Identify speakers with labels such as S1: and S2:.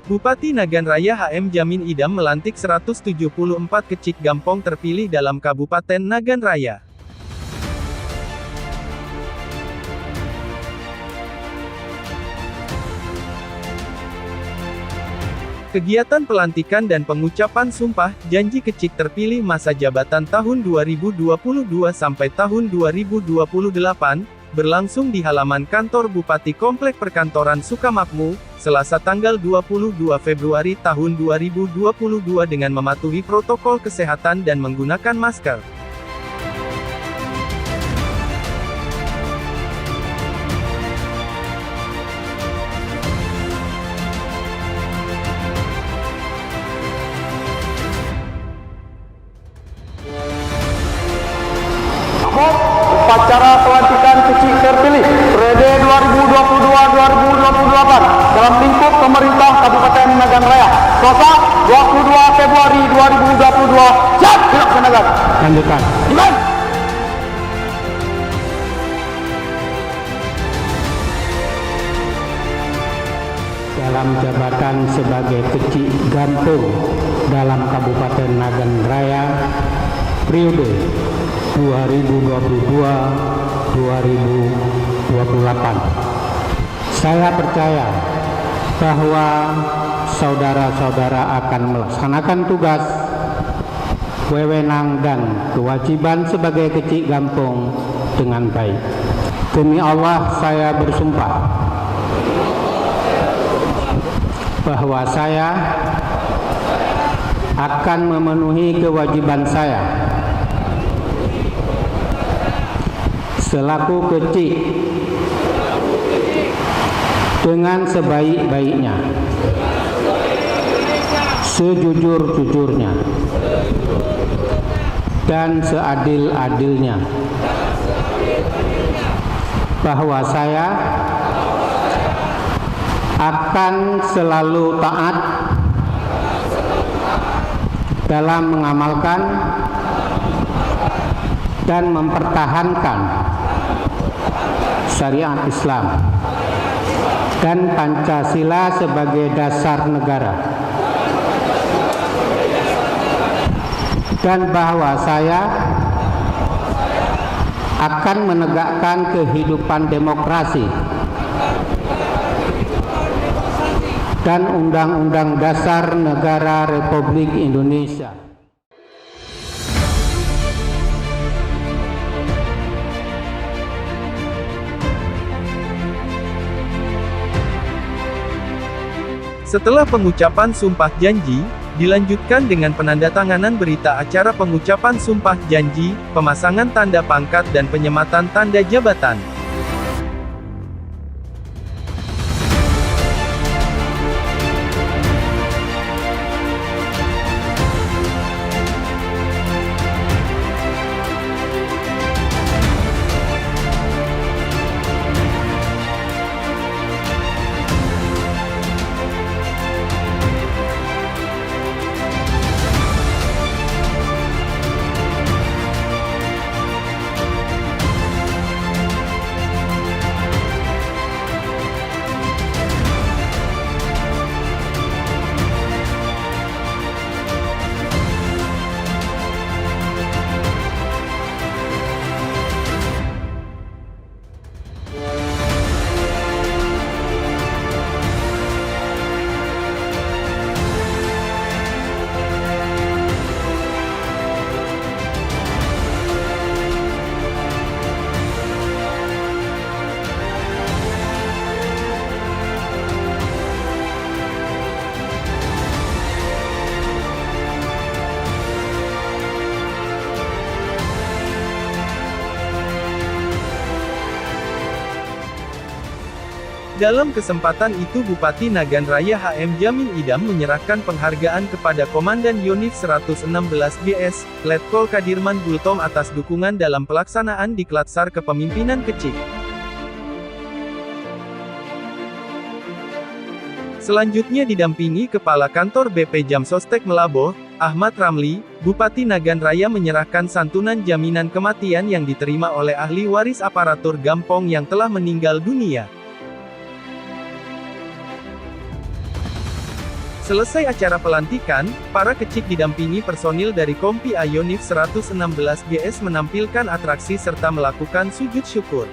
S1: Bupati Nagan Raya HM Jamin Idam melantik 174 kecik gampong terpilih dalam Kabupaten Nagan Raya. Kegiatan pelantikan dan pengucapan sumpah janji kecik terpilih masa jabatan tahun 2022 sampai tahun 2028 berlangsung di halaman kantor Bupati Komplek Perkantoran Sukamakmur, Selasa tanggal 22 Februari tahun 2022 dengan mematuhi protokol kesehatan dan menggunakan masker.
S2: Upacara pelantikan kecik terpilih periode 2022-2028 dalam lingkup pemerintah Kabupaten Nagan Raya. Selasa 22 Februari 2022. Siap dilaksanakan. Lanjutkan. Iman.
S3: Dalam jabatan sebagai kecik gampong dalam Kabupaten Nagan Raya periode 2022-2028. Saya percaya bahwa saudara-saudara akan melaksanakan tugas, wewenang dan kewajiban sebagai kecik gampong dengan baik. Demi Allah saya bersumpah bahwa saya akan memenuhi kewajiban saya selaku kecik dengan sebaik-baiknya, sejujur-jujurnya, dan seadil-adilnya, bahwa saya akan selalu taat dalam mengamalkan dan mempertahankan syariat Islam dan Pancasila sebagai dasar negara, dan bahwa saya akan menegakkan kehidupan demokrasi dan Undang-Undang Dasar Negara Republik Indonesia.
S1: Setelah pengucapan sumpah janji, dilanjutkan dengan penandatanganan berita acara pengucapan sumpah janji, pemasangan tanda pangkat dan penyematan tanda jabatan. Dalam kesempatan itu Bupati Nagan Raya HM Jamin Idam menyerahkan penghargaan kepada Komandan Yonif 116 GS, Letkol Kadirman Gultom atas dukungan dalam pelaksanaan Diklat SAR Kepemimpinan Kecik. Selanjutnya didampingi Kepala Kantor BP Jamsostek Melaboh, Ahmad Ramli, Bupati Nagan Raya menyerahkan santunan jaminan kematian yang diterima oleh ahli waris aparatur Gampong yang telah meninggal dunia. Selesai acara pelantikan, para kecik didampingi personil dari Kompi Ayonif 116 GS menampilkan atraksi serta melakukan sujud syukur.